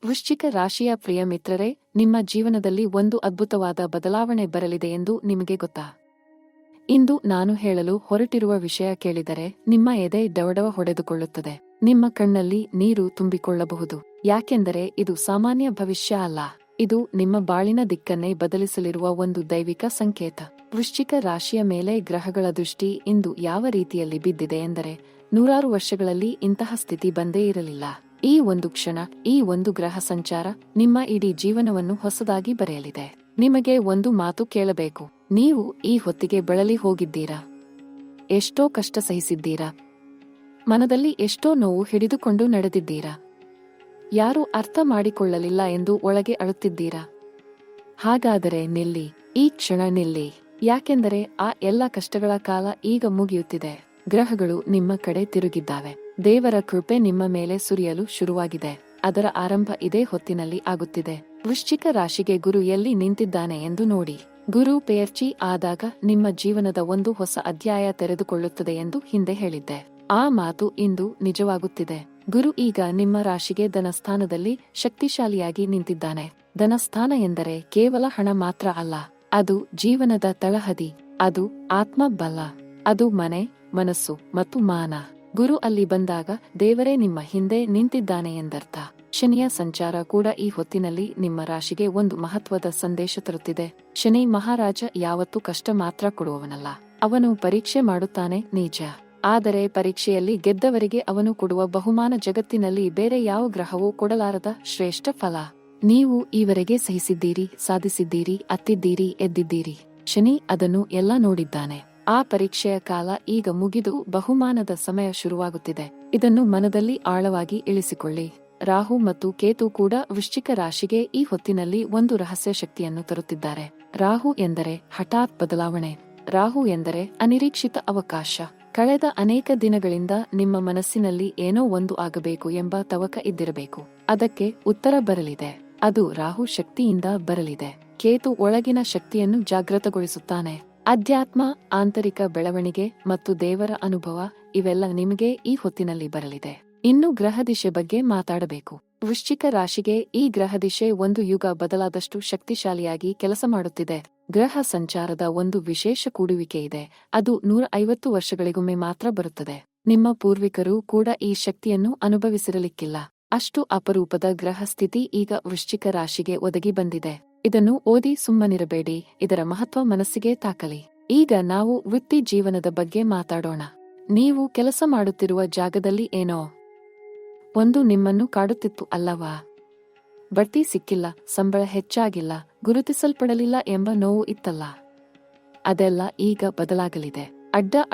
ವೃಶ್ಚಿಕ ರಾಶಿಯ ಪ್ರಿಯ ಮಿತ್ರರೇ, ನಿಮ್ಮ ಜೀವನದಲ್ಲಿ ಒಂದು ಅದ್ಭುತವಾದ ಬದಲಾವಣೆ ಬರಲಿದೆ ಎಂದು ನಿಮಗೆ ಗೊತ್ತಾ? ಇಂದು ನಾನು ಹೇಳಲು ಹೊರಟಿರುವ ವಿಷಯ ಕೇಳಿದರೆ ನಿಮ್ಮ ಎದೆ ಡವಡವ ಹೊಡೆದುಕೊಳ್ಳುತ್ತದೆ. ನಿಮ್ಮ ಕಣ್ಣಲ್ಲಿ ನೀರು ತುಂಬಿಕೊಳ್ಳಬಹುದು. ಯಾಕೆಂದರೆ ಇದು ಸಾಮಾನ್ಯ ಭವಿಷ್ಯ ಅಲ್ಲ. ಇದು ನಿಮ್ಮ ಬಾಳಿನ ದಿಕ್ಕನ್ನೇ ಬದಲಿಸಲಿರುವ ಒಂದು ದೈವಿಕ ಸಂಕೇತ. ವೃಶ್ಚಿಕ ರಾಶಿಯ ಮೇಲೆ ಗ್ರಹಗಳ ದೃಷ್ಟಿ ಇಂದು ಯಾವ ರೀತಿಯಲ್ಲಿ ಬಿದ್ದಿದೆ ಎಂದರೆ, ನೂರಾರು ವರ್ಷಗಳಲ್ಲಿ ಇಂತಹ ಸ್ಥಿತಿ ಬಂದೇ ಇರಲಿಲ್ಲ. ಈ ಒಂದು ಕ್ಷಣ, ಈ ಒಂದು ಗ್ರಹ ಸಂಚಾರ ನಿಮ್ಮ ಇಡೀ ಜೀವನವನ್ನು ಹೊಸದಾಗಿ ಬರೆಯಲಿದೆ. ನಿಮಗೆ ಒಂದು ಮಾತು ಕೇಳಬೇಕು. ನೀವು ಈ ಹೊತ್ತಿಗೆ ಬಳಲಿ ಹೋಗಿದ್ದೀರಾ? ಎಷ್ಟೋ ಕಷ್ಟ ಸಹಿಸಿದ್ದೀರಾ? ಮನದಲ್ಲಿ ಎಷ್ಟೋ ನೋವು ಹಿಡಿದುಕೊಂಡು ನಡೆದಿದ್ದೀರಾ? ಯಾರೂ ಅರ್ಥ ಮಾಡಿಕೊಳ್ಳಲಿಲ್ಲ ಎಂದು ಒಳಗೆ ಅಳುತ್ತಿದ್ದೀರಾ? ಹಾಗಾದರೆ ನಿಲ್ಲಿ, ಈ ಕ್ಷಣ ನಿಲ್ಲಿ. ಯಾಕೆಂದರೆ ಆ ಎಲ್ಲ ಕಷ್ಟಗಳ ಕಾಲ ಈಗ ಮುಗಿಯುತ್ತಿದೆ. ಗ್ರಹಗಳು ನಿಮ್ಮ ಕಡೆ ತಿರುಗಿದ್ದಾವೆ. ದೇವರ ಕೃಪೆ ನಿಮ್ಮ ಮೇಲೆ ಸುರಿಯಲು ಶುರುವಾಗಿದೆ. ಅದರ ಆರಂಭ ಇದೇ ಹೊತ್ತಿನಲ್ಲಿ ಆಗುತ್ತಿದೆ. ವೃಶ್ಚಿಕ ರಾಶಿಗೆ ಗುರು ಎಲ್ಲಿ ನಿಂತಿದ್ದಾನೆ ಎಂದು ನೋಡಿ. ಗುರು ಪೇರ್ಚಿ ಆದಾಗ ನಿಮ್ಮ ಜೀವನದ ಒಂದು ಹೊಸ ಅಧ್ಯಾಯ ತೆರೆದುಕೊಳ್ಳುತ್ತದೆ ಎಂದು ಹಿಂದೆ ಹೇಳಿದ್ದೆ. ಆ ಮಾತು ಇಂದು ನಿಜವಾಗುತ್ತಿದೆ. ಗುರು ಈಗ ನಿಮ್ಮ ರಾಶಿಗೆ ಧನಸ್ಥಾನದಲ್ಲಿ ಶಕ್ತಿಶಾಲಿಯಾಗಿ ನಿಂತಿದ್ದಾನೆ. ಧನಸ್ಥಾನ ಎಂದರೆ ಕೇವಲ ಹಣ ಮಾತ್ರ ಅಲ್ಲ, ಅದು ಜೀವನದ ತಳಹದಿ, ಅದು ಆತ್ಮಬಲ, ಅದು ಮನೆ, ಮನಸ್ಸು ಮತ್ತು ಮಾನ. ಗುರು ಅಲ್ಲಿ ಬಂದಾಗ ದೇವರೇ ನಿಮ್ಮ ಹಿಂದೆ ನಿಂತಿದ್ದಾನೆ ಎಂದರ್ಥ. ಶನಿಯ ಸಂಚಾರ ಕೂಡ ಈ ಹೊತ್ತಿನಲ್ಲಿ ನಿಮ್ಮ ರಾಶಿಗೆ ಒಂದು ಮಹತ್ವದ ಸಂದೇಶ ತರುತ್ತಿದೆ. ಶನಿ ಮಹಾರಾಜ ಯಾವತ್ತೂ ಕಷ್ಟ ಮಾತ್ರ ಕೊಡುವವನಲ್ಲ. ಅವನು ಪರೀಕ್ಷೆ ಮಾಡುತ್ತಾನೆ ನಿಜ, ಆದರೆ ಪರೀಕ್ಷೆಯಲ್ಲಿ ಗೆದ್ದವರಿಗೆ ಅವನು ಕೊಡುವ ಬಹುಮಾನ ಜಗತ್ತಿನಲ್ಲಿ ಬೇರೆ ಯಾವ ಗ್ರಹವೂ ಕೊಡಲಾರದ ಶ್ರೇಷ್ಠ ಫಲ. ನೀವು ಈವರೆಗೆ ಸಹಿಸಿದ್ದೀರಿ, ಸಾಧಿಸಿದ್ದೀರಿ, ಅತ್ತಿದ್ದೀರಿ, ಎದ್ದಿದ್ದೀರಿ. ಶನಿ ಅದನ್ನು ಎಲ್ಲ ನೋಡಿದ್ದಾನೆ. ಆ ಪರೀಕ್ಷೆಯ ಕಾಲ ಈಗ ಮುಗಿದು ಬಹುಮಾನದ ಸಮಯ ಶುರುವಾಗುತ್ತಿದೆ. ಇದನ್ನು ಮನದಲ್ಲಿ ಆಳವಾಗಿ ಇಳಿಸಿಕೊಳ್ಳಿ. ರಾಹು ಮತ್ತು ಕೇತು ಕೂಡ ವೃಶ್ಚಿಕ ರಾಶಿಗೆ ಈ ಹೊತ್ತಿನಲ್ಲಿ ಒಂದು ರಹಸ್ಯ ಶಕ್ತಿಯನ್ನು ತರುತ್ತಿದ್ದಾರೆ. ರಾಹು ಎಂದರೆ ಹಠಾತ್ ಬದಲಾವಣೆ. ರಾಹು ಎಂದರೆ ಅನಿರೀಕ್ಷಿತ ಅವಕಾಶ. ಕಳೆದ ಅನೇಕ ದಿನಗಳಿಂದ ನಿಮ್ಮ ಮನಸ್ಸಿನಲ್ಲಿ ಏನೋ ಒಂದು ಆಗಬೇಕು ಎಂಬ ತವಕ ಇದ್ದಿರಬೇಕು. ಅದಕ್ಕೆ ಉತ್ತರ ಬರಲಿದೆ. ಅದು ರಾಹು ಶಕ್ತಿಯಿಂದ ಬರಲಿದೆ. ಕೇತು ಒಳಗಿನ ಶಕ್ತಿಯನ್ನು ಜಾಗೃತಗೊಳಿಸುತ್ತಾನೆ. ಅಧ್ಯಾತ್ಮ, ಆಂತರಿಕ ಬೆಳವಣಿಗೆ ಮತ್ತು ದೇವರ ಅನುಭವ ಇವೆಲ್ಲ ನಿಮಗೆ ಈ ಹೊತ್ತಿನಲ್ಲಿ ಬರಲಿದೆ. ಇನ್ನು ಗ್ರಹದಿಶೆ ಬಗ್ಗೆ ಮಾತಾಡಬೇಕು. ವೃಶ್ಚಿಕ ರಾಶಿಗೆ ಈ ಗ್ರಹದಿಶೆ ಒಂದು ಯುಗ ಬದಲಾದಷ್ಟು ಶಕ್ತಿಶಾಲಿಯಾಗಿ ಕೆಲಸ ಮಾಡುತ್ತಿದೆ. ಗ್ರಹ ಸಂಚಾರದ ಒಂದು ವಿಶೇಷ ಕೂಡುವಿಕೆ ಇದೆ. ಅದು 150 ವರ್ಷಗಳಿಗೊಮ್ಮೆ ಮಾತ್ರ ಬರುತ್ತದೆ. ನಿಮ್ಮ ಪೂರ್ವಿಕರು ಕೂಡ ಈ ಶಕ್ತಿಯನ್ನು ಅನುಭವಿಸಿರಲಿಕ್ಕಿಲ್ಲ. ಅಷ್ಟು ಅಪರೂಪದ ಗ್ರಹ ಸ್ಥಿತಿ ಈಗ ವೃಶ್ಚಿಕ ರಾಶಿಗೆ ಒದಗಿ ಬಂದಿದೆ. ಇದನ್ನು ಓದಿ ಸುಮ್ಮನಿರಬೇಡಿ. ಇದರ ಮಹತ್ವ ಮನಸ್ಸಿಗೆ ತಾಕಲಿ. ಈಗ ನಾವು ವೃತ್ತಿ ಜೀವನದ ಬಗ್ಗೆ ಮಾತಾಡೋಣ. ನೀವು ಕೆಲಸ ಮಾಡುತ್ತಿರುವ ಜಾಗದಲ್ಲಿ ಏನೋ ಒಂದು ನಿಮ್ಮನ್ನು ಕಾಡುತ್ತಿತ್ತು ಅಲ್ಲವಾ? ಬಡ್ತಿ ಸಿಕ್ಕಿಲ್ಲ, ಸಂಬಳ ಹೆಚ್ಚಾಗಿಲ್ಲ, ಗುರುತಿಸಲ್ಪಡಲಿಲ್ಲ ಎಂಬ ನೋವು ಇತ್ತಲ್ಲ? ಅದೆಲ್ಲ ಈಗ ಬದಲಾಗಲಿದೆ.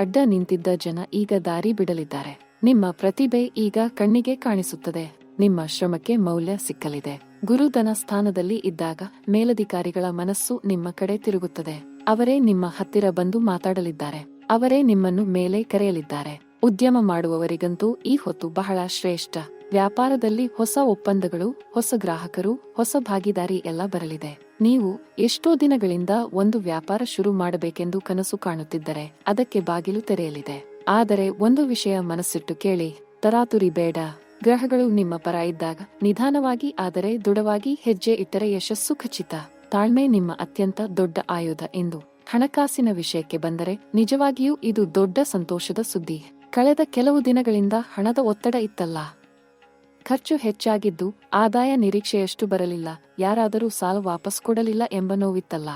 ಅಡ್ಡ ನಿಂತಿದ್ದ ಜನ ಈಗ ದಾರಿ ಬಿಡಲಿದ್ದಾರೆ. ನಿಮ್ಮ ಪ್ರತಿಭೆ ಈಗ ಕಣ್ಣಿಗೆ ಕಾಣಿಸುತ್ತದೆ. ನಿಮ್ಮ ಶ್ರಮಕ್ಕೆ ಮೌಲ್ಯ ಸಿಕ್ಕಲಿದೆ. ಗುರುಧನ ಸ್ಥಾನದಲ್ಲಿ ಇದ್ದಾಗ ಮೇಲಧಿಕಾರಿಗಳ ಮನಸ್ಸು ನಿಮ್ಮ ಕಡೆ ತಿರುಗುತ್ತದೆ. ಅವರೇ ನಿಮ್ಮ ಹತ್ತಿರ ಬಂದು ಮಾತಾಡಲಿದ್ದಾರೆ. ಅವರೇ ನಿಮ್ಮನ್ನು ಮೇಲೆ ಕರೆಯಲಿದ್ದಾರೆ. ಉದ್ಯಮ ಮಾಡುವವರಿಗಂತೂ ಈ ಹೊತ್ತು ಬಹಳ ಶ್ರೇಷ್ಠ. ವ್ಯಾಪಾರದಲ್ಲಿ ಹೊಸ ಒಪ್ಪಂದಗಳು, ಹೊಸ ಗ್ರಾಹಕರು, ಹೊಸ ಭಾಗಿದಾರಿ ಎಲ್ಲ ಬರಲಿದೆ. ನೀವು ಎಷ್ಟೋ ದಿನಗಳಿಂದ ಒಂದು ವ್ಯಾಪಾರ ಶುರು ಮಾಡಬೇಕೆಂದು ಕನಸು ಕಾಣುತ್ತಿದ್ದರೆ ಅದಕ್ಕೆ ಬಾಗಿಲು ತೆರೆಯಲಿದೆ. ಆದರೆ ಒಂದು ವಿಷಯ ಮನಸ್ಸಿಟ್ಟು ಕೇಳಿ, ತರಾತುರಿ ಬೇಡ. ಗ್ರಹಗಳು ನಿಮ್ಮ ಪರ ಇದ್ದಾಗ ನಿಧಾನವಾಗಿ ಆದರೆ ದೃಢವಾಗಿ ಹೆಜ್ಜೆ ಇಟ್ಟರೆ ಯಶಸ್ಸು ಖಚಿತ. ತಾಳ್ಮೆ ನಿಮ್ಮ ಅತ್ಯಂತ ದೊಡ್ಡ ಆಯುಧ. ಎಂದು ಹಣಕಾಸಿನ ವಿಷಯಕ್ಕೆ ಬಂದರೆ ನಿಜವಾಗಿಯೂ ಇದು ದೊಡ್ಡ ಸಂತೋಷದ ಸುದ್ದಿ. ಕಳೆದ ಕೆಲವು ದಿನಗಳಿಂದ ಹಣದ ಒತ್ತಡ ಇತ್ತಲ್ಲ? ಖರ್ಚು ಹೆಚ್ಚಾಗಿದ್ದು ಆದಾಯ ನಿರೀಕ್ಷೆಯಷ್ಟು ಬರಲಿಲ್ಲ, ಯಾರಾದರೂ ಸಾಲ ವಾಪಸ್ ಕೊಡಲಿಲ್ಲ ಎಂಬ ನೋವಿತ್ತಲ್ಲ?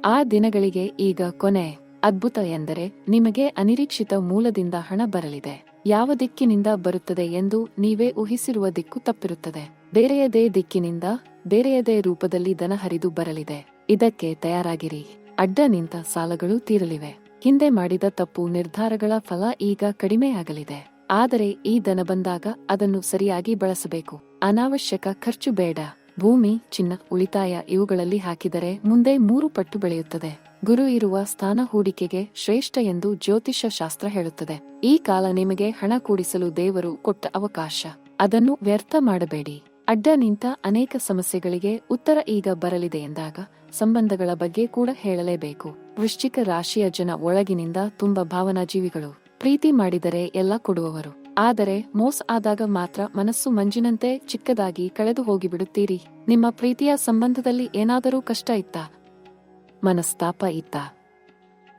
ಆ ದಿನಗಳಿಗೆ ಈಗ ಕೊನೆ. ಅದ್ಭುತ ಎಂದರೆ ನಿಮಗೆ ಅನಿರೀಕ್ಷಿತ ಮೂಲದಿಂದ ಹಣ ಬರಲಿದೆ. ಯಾವ ದಿಕ್ಕಿನಿಂದ ಬರುತ್ತದೆ ಎಂದು ನೀವೇ ಊಹಿಸಿರುವ ದಿಕ್ಕು ತಪ್ಪಿರುತ್ತದೆ. ಬೇರೆಯದೇ ದಿಕ್ಕಿನಿಂದ, ಬೇರೆಯದೇ ರೂಪದಲ್ಲಿ ಧನ ಹರಿದು ಬರಲಿದೆ. ಇದಕ್ಕೆ ತಯಾರಾಗಿರಿ. ಅಡ್ಡ ನಿಂತ ಸಾಲಗಳು ತೀರಲಿವೆ. ಹಿಂದೆ ಮಾಡಿದ ತಪ್ಪು ನಿರ್ಧಾರಗಳ ಫಲ ಈಗ ಕಡಿಮೆಯಾಗಲಿದೆ. ಆದರೆ ಈ ಧನ ಬಂದಾಗ ಅದನ್ನು ಸರಿಯಾಗಿ ಬಳಸಬೇಕು. ಅನಾವಶ್ಯಕ ಖರ್ಚು ಬೇಡ. ಭೂಮಿ, ಚಿನ್ನ, ಉಳಿತಾಯ ಇವುಗಳಲ್ಲಿ ಹಾಕಿದರೆ ಮುಂದೆ 3 ಪಟ್ಟು ಬೆಳೆಯುತ್ತದೆ. ಗುರು ಇರುವ ಸ್ಥಾನ ಹೂಡಿಕೆಗೆ ಶ್ರೇಷ್ಠ ಎಂದು ಜ್ಯೋತಿಷ್ಯ ಶಾಸ್ತ್ರ ಹೇಳುತ್ತದೆ. ಈ ಕಾಲ ನಿಮಗೆ ಹಣ ಕೂಡಿಸಲು ದೇವರು ಕೊಟ್ಟ ಅವಕಾಶ. ಅದನ್ನು ವ್ಯರ್ಥ ಮಾಡಬೇಡಿ. ಅಡ್ಡ ನಿಂತ ಅನೇಕ ಸಮಸ್ಯೆಗಳಿಗೆ ಉತ್ತರ ಈಗ ಬರಲಿದೆ ಎಂದಾಗ ಸಂಬಂಧಗಳ ಬಗ್ಗೆ ಕೂಡ ಹೇಳಲೇಬೇಕು. ವೃಶ್ಚಿಕ ರಾಶಿಯ ಜನ ಒಳಗಿನಿಂದ ತುಂಬ ಭಾವನಾಜೀವಿಗಳು. ಪ್ರೀತಿ ಮಾಡಿದರೆ ಎಲ್ಲ ಕೊಡುವವರು. ಆದರೆ ಮೋಸ ಆದಾಗ ಮಾತ್ರ ಮನಸ್ಸು ಮಂಜಿನಂತೆ ಚಿಕ್ಕದಾಗಿ ಕಳೆದು ಹೋಗಿಬಿಡುತ್ತೀರಿ. ನಿಮ್ಮ ಪ್ರೀತಿಯ ಸಂಬಂಧದಲ್ಲಿ ಏನಾದರೂ ಕಷ್ಟ ಇತ್ತಾ? ಮನಸ್ತಾಪ ಇತ್ತಾ?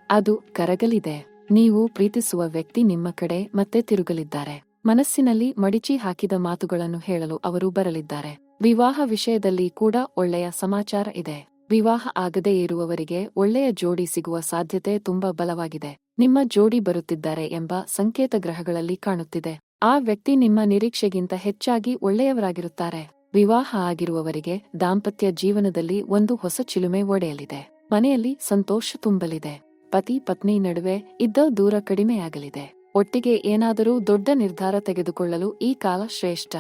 ಅದು ಕರಗಲಿದೆ. ನೀವು ಪ್ರೀತಿಸುವ ವ್ಯಕ್ತಿ ನಿಮ್ಮ ಕಡೆ ಮತ್ತೆ ತಿರುಗಲಿದ್ದಾರೆ. ಮನಸ್ಸಿನಲ್ಲಿ ಮಡಿಚಿ ಹಾಕಿದ ಮಾತುಗಳನ್ನು ಹೇಳಲು ಅವರು ಬರಲಿದ್ದಾರೆ. ವಿವಾಹ ವಿಷಯದಲ್ಲಿ ಕೂಡ ಒಳ್ಳೆಯ ಸಮಾಚಾರ ಇದೆ. ವಿವಾಹ ಆಗದೇ ಇರುವವರಿಗೆ ಒಳ್ಳೆಯ ಜೋಡಿ ಸಿಗುವ ಸಾಧ್ಯತೆ ತುಂಬಾ ಬಲವಾಗಿದೆ. ನಿಮ್ಮ ಜೋಡಿ ಬರುತ್ತಿದ್ದಾರೆ ಎಂಬ ಸಂಕೇತ ಗ್ರಹಗಳಲ್ಲಿ ಕಾಣುತ್ತಿದೆ. ಆ ವ್ಯಕ್ತಿ ನಿಮ್ಮ ನಿರೀಕ್ಷೆಗಿಂತ ಹೆಚ್ಚಾಗಿ ಒಳ್ಳೆಯವರಾಗಿರುತ್ತಾರೆ. ವಿವಾಹ ಆಗಿರುವವರಿಗೆ ದಾಂಪತ್ಯ ಜೀವನದಲ್ಲಿ ಒಂದು ಹೊಸ ಚಿಲುಮೆ ಒಡೆಯಲಿದೆ. ಮನೆಯಲ್ಲಿ ಸಂತೋಷ ತುಂಬಲಿದೆ. ಪತಿ ಪತ್ನಿ ನಡುವೆ ಇದ್ದ ದೂರ ಕಡಿಮೆಯಾಗಲಿದೆ. ಒಟ್ಟಿಗೆ ಏನಾದರೂ ದೊಡ್ಡ ನಿರ್ಧಾರ ತೆಗೆದುಕೊಳ್ಳಲು ಈ ಕಾಲ ಶ್ರೇಷ್ಠ.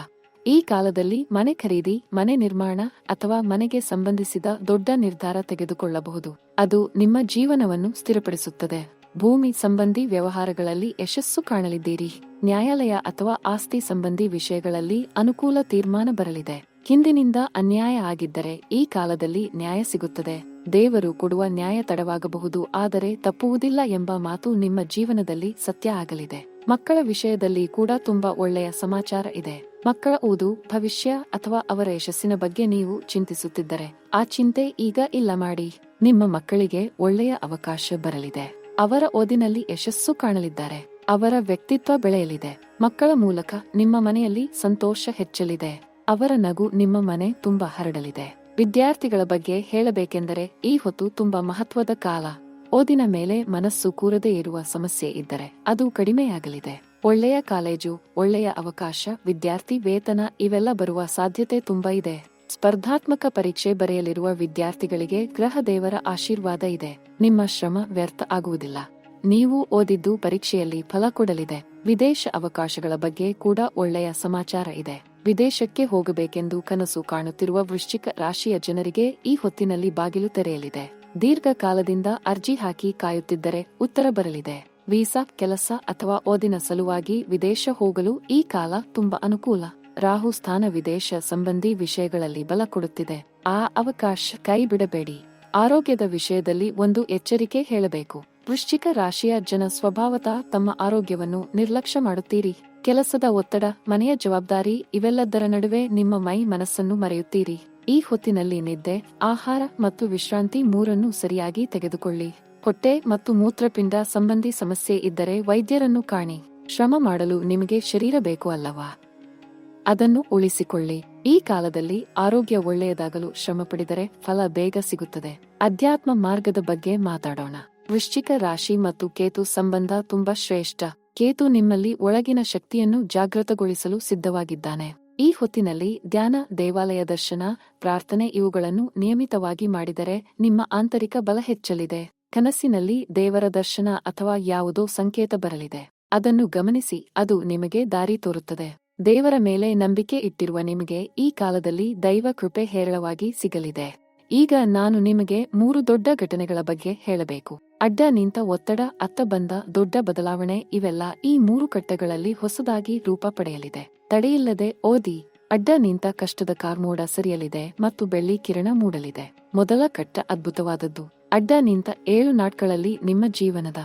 ಈ ಕಾಲದಲ್ಲಿ ಮನೆ ಖರೀದಿ, ಮನೆ ನಿರ್ಮಾಣ ಅಥವಾ ಮನೆಗೆ ಸಂಬಂಧಿಸಿದ ದೊಡ್ಡ ನಿರ್ಧಾರ ತೆಗೆದುಕೊಳ್ಳಬಹುದು. ಅದು ನಿಮ್ಮ ಜೀವನವನ್ನು ಸ್ಥಿರಪಡಿಸುತ್ತದೆ. ಭೂಮಿ ಸಂಬಂಧಿ ವ್ಯವಹಾರಗಳಲ್ಲಿ ಯಶಸ್ಸು ಕಾಣಲಿದ್ದೀರಿ. ನ್ಯಾಯಾಲಯ ಅಥವಾ ಆಸ್ತಿ ಸಂಬಂಧಿ ವಿಷಯಗಳಲ್ಲಿ ಅನುಕೂಲ ತೀರ್ಮಾನ ಬರಲಿದೆ. ಹಿಂದಿನಿಂದ ಅನ್ಯಾಯ ಆಗಿದ್ದರೆ ಈ ಕಾಲದಲ್ಲಿ ನ್ಯಾಯ ಸಿಗುತ್ತದೆ. ದೇವರು ಕೊಡುವ ನ್ಯಾಯ ತಡವಾಗಬಹುದು, ಆದರೆ ತಪ್ಪುವುದಿಲ್ಲ ಎಂಬ ಮಾತು ನಿಮ್ಮ ಜೀವನದಲ್ಲಿ ಸತ್ಯ ಆಗಲಿದೆ. ಮಕ್ಕಳ ವಿಷಯದಲ್ಲಿ ಕೂಡ ತುಂಬಾ ಒಳ್ಳೆಯ ಸಮಾಚಾರ ಇದೆ. ಮಕ್ಕಳ ಓದು, ಭವಿಷ್ಯ ಅಥವಾ ಅವರ ಯಶಸ್ಸಿನ ಬಗ್ಗೆ ನೀವು ಚಿಂತಿಸುತ್ತಿದ್ದರೆ ಆ ಚಿಂತೆ ಈಗ ಇಲ್ಲ ಮಾಡಿ. ನಿಮ್ಮ ಮಕ್ಕಳಿಗೆ ಒಳ್ಳೆಯ ಅವಕಾಶ ಬರಲಿದೆ. ಅವರ ಓದಿನಲ್ಲಿ ಯಶಸ್ಸು ಕಾಣಲಿದ್ದಾರೆ. ಅವರ ವ್ಯಕ್ತಿತ್ವ ಬೆಳೆಯಲಿದೆ. ಮಕ್ಕಳ ಮೂಲಕ ನಿಮ್ಮ ಮನೆಯಲ್ಲಿ ಸಂತೋಷ ಹೆಚ್ಚಲಿದೆ. ಅವರ ನಗು ನಿಮ್ಮ ಮನೆ ತುಂಬಾ ಹರಡಲಿದೆ. ವಿದ್ಯಾರ್ಥಿಗಳ ಬಗ್ಗೆ ಹೇಳಬೇಕೆಂದರೆ ಈ ಹೊತ್ತು ತುಂಬಾ ಮಹತ್ವದ ಕಾಲ. ಓದಿನ ಮೇಲೆ ಮನಸ್ಸು ಕೂರದೇ ಇರುವ ಸಮಸ್ಯೆ ಇದ್ದರೆ ಅದು ಕಡಿಮೆಯಾಗಲಿದೆ. ಒಳ್ಳೆಯ ಕಾಲೇಜು, ಒಳ್ಳೆಯ ಅವಕಾಶ, ವಿದ್ಯಾರ್ಥಿ ವೇತನ ಇವೆಲ್ಲ ಬರುವ ಸಾಧ್ಯತೆ ತುಂಬಾ ಇದೆ. ಸ್ಪರ್ಧಾತ್ಮಕ ಪರೀಕ್ಷೆ ಬರೆಯಲಿರುವ ವಿದ್ಯಾರ್ಥಿಗಳಿಗೆ ಗ್ರಹ ದೇವರ ಆಶೀರ್ವಾದ ಇದೆ. ನಿಮ್ಮ ಶ್ರಮ ವ್ಯರ್ಥ ಆಗುವುದಿಲ್ಲ. ನೀವು ಓದಿದ್ದು ಪರೀಕ್ಷೆಯಲ್ಲಿ ಫಲ ಕೊಡಲಿದೆ. ವಿದೇಶ ಅವಕಾಶಗಳ ಬಗ್ಗೆ ಕೂಡ ಒಳ್ಳೆಯ ಸಮಾಚಾರ ಇದೆ. ವಿದೇಶಕ್ಕೆ ಹೋಗಬೇಕೆಂದು ಕನಸು ಕಾಣುತ್ತಿರುವ ವೃಶ್ಚಿಕ ರಾಶಿಯ ಜನರಿಗೆ ಈ ಹೊತ್ತಿನಲ್ಲಿ ಬಾಗಿಲು ತೆರೆಯಲಿದೆ. ದೀರ್ಘಕಾಲದಿಂದ ಅರ್ಜಿ ಹಾಕಿ ಕಾಯುತ್ತಿದ್ದರೆ ಉತ್ತರ ಬರಲಿದೆ. ವೀಸಾ, ಕೆಲಸ ಅಥವಾ ಓದಿನ ಸಲುವಾಗಿ ವಿದೇಶ ಹೋಗಲು ಈ ಕಾಲ ತುಂಬಾ ಅನುಕೂಲ. ರಾಹು ಸ್ಥಾನ ವಿದೇಶ ಸಂಬಂಧಿ ವಿಷಯಗಳಲ್ಲಿ ಬಲ ಕೊಡುತ್ತಿದೆ. ಆ ಅವಕಾಶ ಕೈ ಬಿಡಬೇಡಿ. ಆರೋಗ್ಯದ ವಿಷಯದಲ್ಲಿ ಒಂದು ಎಚ್ಚರಿಕೆ ಹೇಳಬೇಕು. ವೃಶ್ಚಿಕ ರಾಶಿಯ ಜನ ಸ್ವಭಾವತಃ ತಮ್ಮ ಆರೋಗ್ಯವನ್ನು ನಿರ್ಲಕ್ಷ್ಯ ಮಾಡುತ್ತೀರಿ. ಕೆಲಸದ ಒತ್ತಡ, ಮನೆಯ ಜವಾಬ್ದಾರಿ ಇವೆಲ್ಲದರ ನಡುವೆ ನಿಮ್ಮ ಮೈ ಮನಸ್ಸನ್ನು ಮರೆಯುತ್ತೀರಿ. ಈ ಹೊತ್ತಿನಲ್ಲಿ ನಿದ್ದೆ, ಆಹಾರ ಮತ್ತು ವಿಶ್ರಾಂತಿ ಮೂರನ್ನೂ ಸರಿಯಾಗಿ ತೆಗೆದುಕೊಳ್ಳಿ. ಹೊಟ್ಟೆ ಮತ್ತು ಮೂತ್ರಪಿಂಡ ಸಂಬಂಧಿ ಸಮಸ್ಯೆ ಇದ್ದರೆ ವೈದ್ಯರನ್ನು ಕಾಣಿ. ಶ್ರಮ ಮಾಡಲು ನಿಮಗೆ ಶರೀರ ಬೇಕು ಅಲ್ಲವಾ? ಅದನ್ನು ಉಳಿಸಿಕೊಳ್ಳಿ. ಈ ಕಾಲದಲ್ಲಿ ಆರೋಗ್ಯ ಒಳ್ಳೆಯದಾಗಲು ಶ್ರಮ ಪಡಿದರೆ ಫಲ ಬೇಗ ಸಿಗುತ್ತದೆ. ಅಧ್ಯಾತ್ಮ ಮಾರ್ಗದ ಬಗ್ಗೆ ಮಾತಾಡೋಣ. ವೃಶ್ಚಿಕ ರಾಶಿ ಮತ್ತು ಕೇತು ಸಂಬಂಧ ತುಂಬಾ ಶ್ರೇಷ್ಠ. ಕೇತು ನಿಮ್ಮಲ್ಲಿ ಒಳಗಿನ ಶಕ್ತಿಯನ್ನು ಜಾಗೃತಗೊಳಿಸಲು ಸಿದ್ಧವಾಗಿದ್ದಾನೆ. ಈ ಹೊತ್ತಿನಲ್ಲಿ ಧ್ಯಾನ, ದೇವಾಲಯ ದರ್ಶನ, ಪ್ರಾರ್ಥನೆ ಇವುಗಳನ್ನು ನಿಯಮಿತವಾಗಿ ಮಾಡಿದರೆ ನಿಮ್ಮ ಆಂತರಿಕ ಬಲ ಹೆಚ್ಚಲಿದೆ. ಕನಸಿನಲ್ಲಿ ದೇವರ ದರ್ಶನ ಅಥವಾ ಯಾವುದೋ ಸಂಕೇತ ಬರಲಿದೆ. ಅದನ್ನು ಗಮನಿಸಿ, ಅದು ನಿಮಗೆ ದಾರಿ ತೋರುತ್ತದೆ. ದೇವರ ಮೇಲೆ ನಂಬಿಕೆ ಇಟ್ಟಿರುವ ನಿಮಗೆ ಈ ಕಾಲದಲ್ಲಿ ದೈವ ಕೃಪೆ ಹೇರಳವಾಗಿ ಸಿಗಲಿದೆ. ಈಗ ನಾನು ನಿಮಗೆ 3 ದೊಡ್ಡ ಘಟನೆಗಳ ಬಗ್ಗೆ ಹೇಳಬೇಕು. ಅಡ್ಡ ನಿಂತ ಒತ್ತಡ, ಅತ್ತ ಬಂದ ದೊಡ್ಡ ಬದಲಾವಣೆ ಇವೆಲ್ಲ ಈ 3 ಕಟ್ಟಗಳಲ್ಲಿ ಹೊಸದಾಗಿ ರೂಪ ಪಡೆಯಲಿದೆ. ತಡೆಯಿಲ್ಲದೆ ಓದಿ. ಅಡ್ಡ ನಿಂತ ಕಷ್ಟದ ಕಾರ್ಮೋಡ ಸರಿಯಲಿದೆ ಮತ್ತು ಬೆಳ್ಳಿ ಕಿರಣ ಮೂಡಲಿದೆ. ಮೊದಲ ಕಟ್ಟ ಅದ್ಭುತವಾದದ್ದು. ಅಡ್ಡ ನಿಂತ 7 ನಾಟ್ಗಳಲ್ಲಿ ನಿಮ್ಮ ಜೀವನದ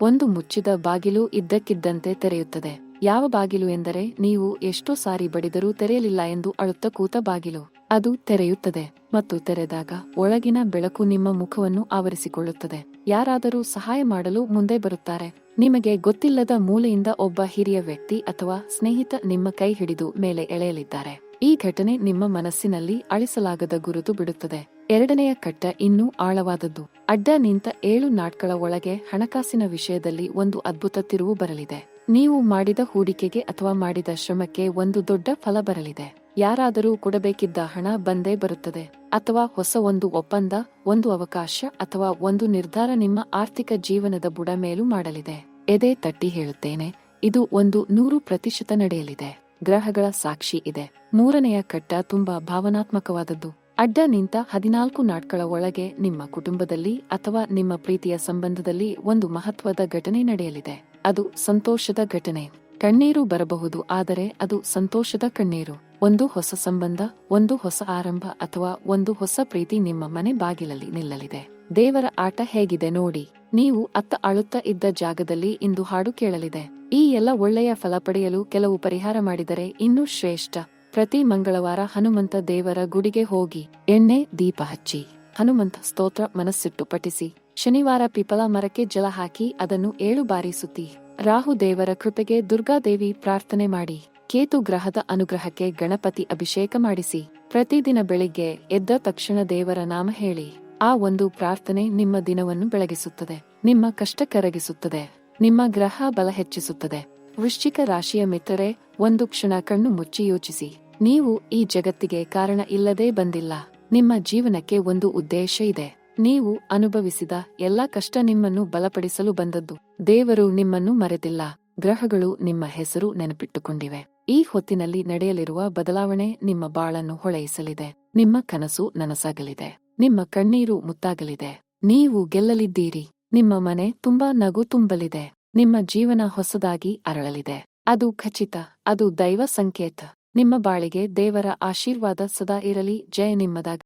ಒಂದು ಮುಚ್ಚಿದ ಬಾಗಿಲು ಇದ್ದಕ್ಕಿದ್ದಂತೆ ತೆರೆಯುತ್ತದೆ. ಯಾವ ಬಾಗಿಲು ಎಂದರೆ ನೀವು ಎಷ್ಟೋ ಸಾರಿ ಬಡಿದರೂ ತೆರೆಯಲಿಲ್ಲ ಎಂದು ಅಳುತ್ತ ಕೂತ ಬಾಗಿಲು. ಅದು ತೆರೆಯುತ್ತದೆ ಮತ್ತು ತೆರೆದಾಗ ಒಳಗಿನ ಬೆಳಕು ನಿಮ್ಮ ಮುಖವನ್ನು ಆವರಿಸಿಕೊಳ್ಳುತ್ತದೆ. ಯಾರಾದರೂ ಸಹಾಯ ಮಾಡಲು ಮುಂದೆ ಬರುತ್ತಾರೆ. ನಿಮಗೆ ಗೊತ್ತಿಲ್ಲದ ಮೂಲೆಯಿಂದ ಒಬ್ಬ ಹಿರಿಯ ವ್ಯಕ್ತಿ ಅಥವಾ ಸ್ನೇಹಿತ ನಿಮ್ಮ ಕೈ ಹಿಡಿದು ಮೇಲೆ ಎಳೆಯಲಿದ್ದಾರೆ. ಈ ಘಟನೆ ನಿಮ್ಮ ಮನಸ್ಸಿನಲ್ಲಿ ಅಳಿಸಲಾಗದ ಗುರುತು ಬಿಡುತ್ತದೆ. ಎರಡನೆಯ ಕಟ್ಟ ಇನ್ನೂ ಆಳವಾದದ್ದು. ಅಡ್ಡ ನಿಂತ 7 ನಾಟ್ಗಳ ಒಳಗೆ ಹಣಕಾಸಿನ ವಿಷಯದಲ್ಲಿ ಒಂದು ಅದ್ಭುತ ತಿರುವು ಬರಲಿದೆ. ನೀವು ಮಾಡಿದ ಹೂಡಿಕೆಗೆ ಅಥವಾ ಮಾಡಿದ ಶ್ರಮಕ್ಕೆ ಒಂದು ದೊಡ್ಡ ಫಲ ಬರಲಿದೆ. ಯಾರಾದರೂ ಕೊಡಬೇಕಿದ್ದ ಹಣ ಬಂದೇ ಬರುತ್ತದೆ. ಅಥವಾ ಹೊಸ ಒಂದು ಒಪ್ಪಂದ, ಒಂದು ಅವಕಾಶ ಅಥವಾ ಒಂದು ನಿರ್ಧಾರ ನಿಮ್ಮ ಆರ್ಥಿಕ ಜೀವನದ ಬುಡ ಮೇಲೂ ಮಾಡಲಿದೆ. ಎದೆ ತಟ್ಟಿ ಹೇಳುತ್ತೇನೆ, ಇದು 100% ನಡೆಯಲಿದೆ. ಗ್ರಹಗಳ ಸಾಕ್ಷಿ ಇದೆ. ಮೂರನೆಯ ಕಟ್ಟ ತುಂಬಾ ಭಾವನಾತ್ಮಕವಾದದ್ದು. ಅಡ್ಡ ನಿಂತ 14 ನಾಟ್ಗಳ ಒಳಗೆ ನಿಮ್ಮ ಕುಟುಂಬದಲ್ಲಿ ಅಥವಾ ನಿಮ್ಮ ಪ್ರೀತಿಯ ಸಂಬಂಧದಲ್ಲಿ ಒಂದು ಮಹತ್ವದ ಘಟನೆ ನಡೆಯಲಿದೆ. ಅದು ಸಂತೋಷದ ಘಟನೆ. ಕಣ್ಣೀರು ಬರಬಹುದು, ಆದರೆ ಅದು ಸಂತೋಷದ ಕಣ್ಣೀರು. ಒಂದು ಹೊಸ ಸಂಬಂಧ, ಒಂದು ಹೊಸ ಆರಂಭ ಅಥವಾ ಒಂದು ಹೊಸ ಪ್ರೀತಿ ನಿಮ್ಮ ಮನೆ ಬಾಗಿಲಲ್ಲಿ ನಿಲ್ಲಲಿದೆ. ದೇವರ ಆಟ ಹೇಗಿದೆ ನೋಡಿ. ನೀವು ಅತ್ತ ಅಳುತ್ತಾ ಇದ್ದ ಜಾಗದಲ್ಲಿ ಇಂದು ಹಾಡು ಕೇಳಲಿದೆ. ಈ ಎಲ್ಲ ಒಳ್ಳೆಯ ಫಲ ಪಡೆಯಲು ಕೆಲವು ಪರಿಹಾರ ಮಾಡಿದರೆ ಇನ್ನೂ ಶ್ರೇಷ್ಠ. ಪ್ರತಿ ಮಂಗಳವಾರ ಹನುಮಂತ ದೇವರ ಗುಡಿಗೆ ಹೋಗಿ ಎಣ್ಣೆ ದೀಪ ಹಚ್ಚಿ ಹನುಮಂತ ಸ್ತೋತ್ರ ಮನಸ್ಸಿಟ್ಟು ಪಠಿಸಿ. ಶನಿವಾರ ಪಿಪಲ ಮರಕ್ಕೆ ಜಲ ಹಾಕಿ ಅದನ್ನು 7 ಬಾರಿ ಸುತ್ತಿ. ರಾಹು ದೇವರ ಕೃಪೆಗೆ ದುರ್ಗಾದೇವಿ ಪ್ರಾರ್ಥನೆ ಮಾಡಿ. ಕೇತು ಗ್ರಹದ ಅನುಗ್ರಹಕ್ಕೆ ಗಣಪತಿ ಅಭಿಷೇಕ ಮಾಡಿಸಿ. ಪ್ರತಿದಿನ ಬೆಳಿಗ್ಗೆ ಎದ್ದ ತಕ್ಷಣ ದೇವರ ನಾಮ ಹೇಳಿ. ಆ ಒಂದು ಪ್ರಾರ್ಥನೆ ನಿಮ್ಮ ದಿನವನ್ನು ಬೆಳಗಿಸುತ್ತದೆ, ನಿಮ್ಮ ಕಷ್ಟ ಕರಗಿಸುತ್ತದೆ, ನಿಮ್ಮ ಗ್ರಹ ಬಲ ಹೆಚ್ಚಿಸುತ್ತದೆ. ವೃಶ್ಚಿಕ ರಾಶಿಯ ಮಿತ್ರರೇ, ಒಂದು ಕ್ಷಣ ಕಣ್ಣು ಮುಚ್ಚಿ ಯೋಚಿಸಿ. ನೀವು ಈ ಜಗತ್ತಿಗೆ ಕಾರಣ ಇಲ್ಲದೆ ಬಂದಿಲ್ಲ. ನಿಮ್ಮ ಜೀವನಕ್ಕೆ ಒಂದು ಉದ್ದೇಶ ಇದೆ. ನೀವು ಅನುಭವಿಸಿದ ಎಲ್ಲಾ ಕಷ್ಟ ನಿಮ್ಮನ್ನು ಬಲಪಡಿಸಲು ಬಂದದ್ದು. ದೇವರು ನಿಮ್ಮನ್ನು ಮರೆತಿಲ್ಲ. ಗ್ರಹಗಳು ನಿಮ್ಮ ಹೆಸರು ನೆನಪಿಟ್ಟುಕೊಂಡಿವೆ. ಈ ಹೊತ್ತಿನಲ್ಲಿ ನಡೆಯಲಿರುವ ಬದಲಾವಣೆ ನಿಮ್ಮ ಬಾಳನ್ನು ಹೊಳೆಯಿಸಲಿದೆ. ನಿಮ್ಮ ಕನಸು ನನಸಾಗಲಿದೆ. ನಿಮ್ಮ ಕಣ್ಣೀರು ಮುತ್ತಾಗಲಿದೆ. ನೀವು ಗೆಲ್ಲಲಿದ್ದೀರಿ. ನಿಮ್ಮ ಮನೆ ತುಂಬಾ ನಗು ತುಂಬಲಿದೆ. ನಿಮ್ಮ ಜೀವನ ಹೊಸದಾಗಿ ಅರಳಲಿದೆ. ಅದು ಖಚಿತ. ಅದು ದೈವ ಸಂಕೇತ. ನಿಮ್ಮ ಬಾಳಿಗೆ ದೇವರ ಆಶೀರ್ವಾದ ಸದಾ ಇರಲಿ. ಜಯ ನಿಮ್ಮದಾಗಲಿ.